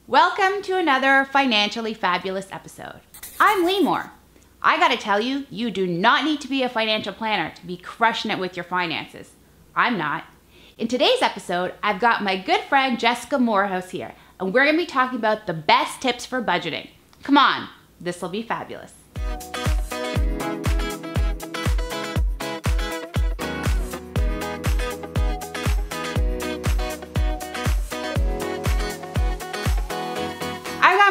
Welcome to another financially fabulous episode. I'm Limor. I gotta tell you, you do not need to be a financial planner to be crushing it with your finances. I'm not. In today's episode, I've got my good friend Jessica Moorhouse here, and we're gonna be talking about the best tips for budgeting. Come on, this will be fabulous.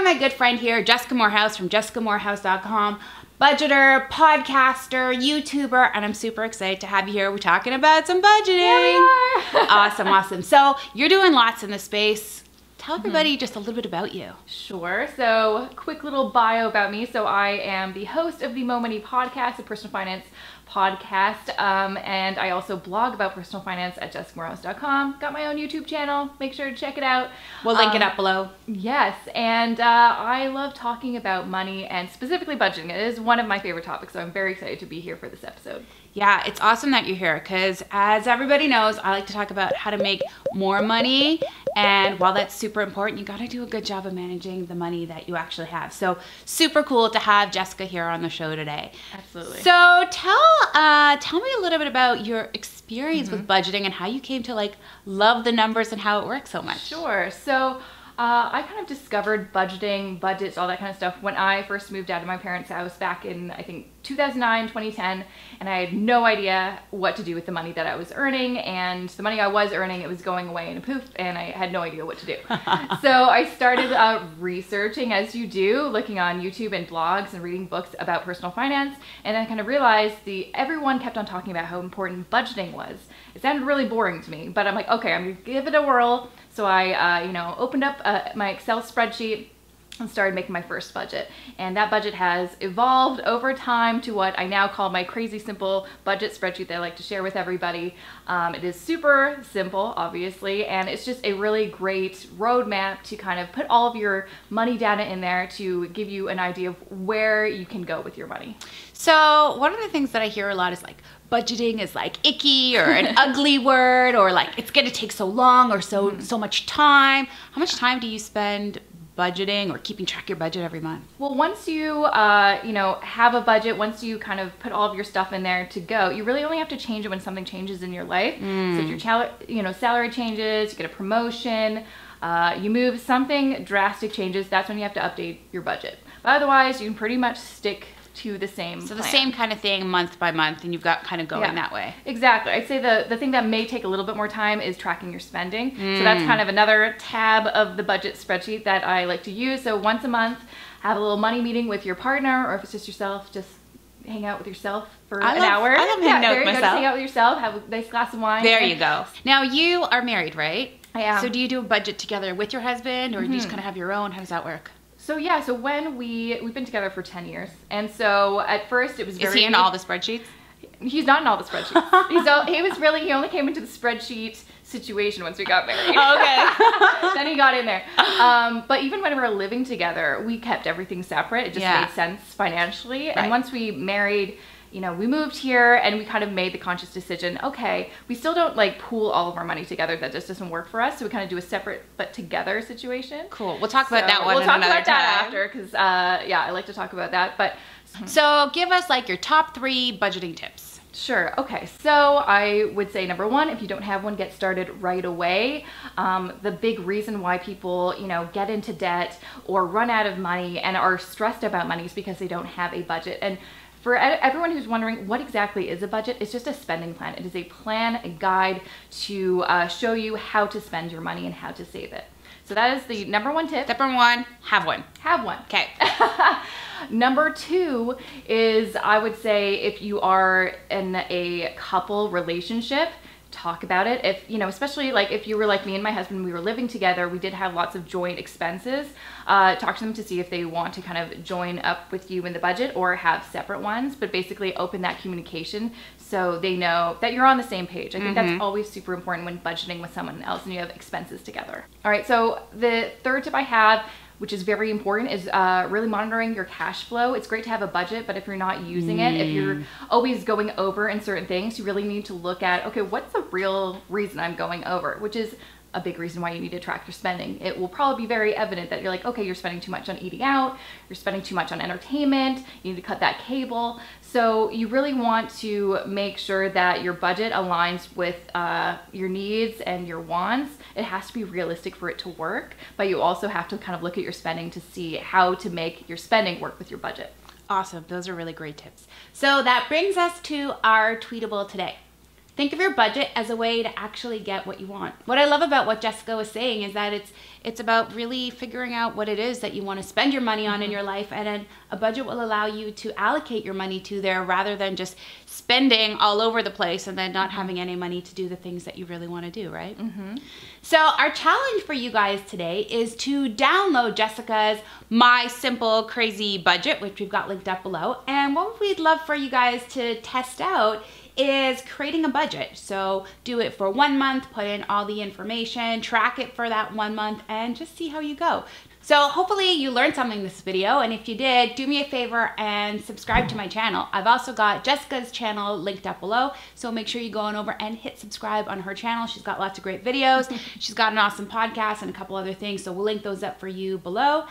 My good friend here, Jessica Moorhouse from jessicamorehouse.com, budgeter, podcaster, YouTuber, and I'm super excited to have you here. We're talking about some budgeting. Yeah, we are. Awesome. So you're doing lots in this space. Tell everybody just a little bit about you. Sure. So quick little bio about me. So I am the host of the Mo Money podcast, a personal finance podcast, and I also blog about personal finance at jessicamorehouse.com. Got my own YouTube channel. Make sure to check it out. We'll link it up below. Yes, and I love talking about money and specifically budgeting. It is one of my favorite topics, so I'm very excited to be here for this episode. Yeah, it's awesome that you're here because as everybody knows, I like to talk about how to make more money, and while that's super important, you gotta do a good job of managing the money that you actually have. So super cool to have Jessica here on the show today. Absolutely. So tell me a little bit about your experience with budgeting and how you came to love the numbers and how it works so much. Sure. So I kind of discovered budgeting, budgets, all that kind of stuff when I first moved out of my parents' house back in, I think, 2009, 2010, and I had no idea what to do with the money that I was earning, and the money I was earning, it was going away in a poof, and I had no idea what to do. So I started researching, as you do, looking on YouTube and blogs and reading books about personal finance, and I kind of realized everyone kept on talking about how important budgeting was. It sounded really boring to me, but I'm like, okay, I'm gonna give it a whirl. So I, opened up my Excel spreadsheet and started making my first budget. And that budget has evolved over time to what I now call my crazy simple budget spreadsheet that I like to share with everybody. It is super simple, obviously, and it's just a really great roadmap to kind of put all of your money data in there to give you an idea of where you can go with your money. So one of the things that I hear a lot is budgeting is icky or an ugly word, or it's gonna take so long or so much time. How much time do you spend budgeting or keeping track of your budget every month? Well, once you have a budget, once you kind of put all of your stuff in there to go, you really only have to change it when something changes in your life. So if your salary changes, you get a promotion, you move, something drastic changes, that's when you have to update your budget. But otherwise, you can pretty much stick to the same plan. The same kind of thing month by month, and you've got kind of going that way. Exactly. I'd say the thing that may take a little bit more time is tracking your spending. So that's kind of another tab of the budget spreadsheet that I like to use. So once a month, have a little money meeting with your partner, or if it's just yourself, just hang out with yourself for an hour. I love hanging out with myself. Just hang out with yourself, have a nice glass of wine. There you go. Now you are married, right? I am. So do you do a budget together with your husband, or do you just kind of have your own? How does that work? So yeah, so when we've been together for 10 years, and so at first it was very... Is he in all the spreadsheets? He's not in all the spreadsheets. He only came into the spreadsheet situation once we got married. Okay. Then he got in there. But even when we were living together, we kept everything separate. It just made sense financially. Right. And once we married, we moved here and we kind of made the conscious decision, okay, we still don't pool all of our money together. That just doesn't work for us. So we kind of do a separate but together situation. Cool. We'll talk about that one another time. We'll talk about that after because, I like to talk about that. But so give us your top 3 budgeting tips. Sure. Okay. So I would say number 1, if you don't have one, get started right away. The big reason why people, get into debt or run out of money and are stressed about money is because they don't have a budget. And for everyone who's wondering what exactly is a budget, it's just a spending plan. It is a plan, a guide to show you how to spend your money and how to save it. So that is the number 1 tip. Step number 1, have one. Have one. Okay. Number 2 is, I would say, if you are in a couple relationship, talk about it. If, especially if you were like me and my husband, we were living together, we did have lots of joint expenses. Talk to them to see if they want to kind of join up with you in the budget or have separate ones, but basically open that communication so they know that you're on the same page. I think that's always super important when budgeting with someone else and you have expenses together. All right, so the third tip I have, which is very important, is really monitoring your cash flow. It's great to have a budget, but if you're not using it, if you're always going over in certain things, you really need to look at, okay, what's the real reason I'm going over? Which is a big reason why you need to track your spending. It will probably be very evident that you're like, okay, you're spending too much on eating out, you're spending too much on entertainment, you need to cut that cable. So you really want to make sure that your budget aligns with your needs and your wants. It has to be realistic for it to work, but you also have to kind of look at your spending to see how to make your spending work with your budget. Awesome. Those are really great tips. So that brings us to our tweetable today. Think of your budget as a way to actually get what you want. What I love about what Jessica was saying is that it's about really figuring out what it is that you want to spend your money on in your life, and then a budget will allow you to allocate your money to there rather than just spending all over the place and then not having any money to do the things that you really want to do, right? So our challenge for you guys today is to download Jessica's My Simple Crazy Budget, which we've got linked up below. And what we'd love for you guys to test out is creating a budget. So do it for 1 month, put in all the information, track it for that 1 month, and just see how you go. So hopefully you learned something in this video, and if you did, do me a favor and subscribe to my channel. I've also got Jessica's channel linked up below, so make sure you go on over and hit subscribe on her channel. She's got lots of great videos. She's got an awesome podcast and a couple other things, so we'll link those up for you below.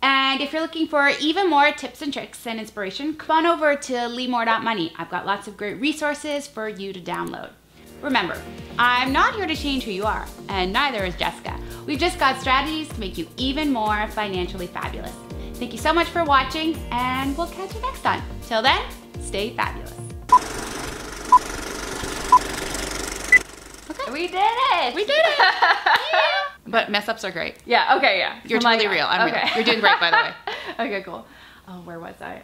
And if you're looking for even more tips and tricks and inspiration, come on over to limor.money. I've got lots of great resources for you to download. Remember, I'm not here to change who you are, and neither is Jessica. We've just got strategies to make you even more financially fabulous. Thank you so much for watching, and we'll catch you next time. Till then, stay fabulous. Okay. We did it! We did it! Yeah. But mess ups are great. Yeah, okay, yeah. You're totally real. I'm real. You're doing great, by the way. Okay, cool. Oh, where was I?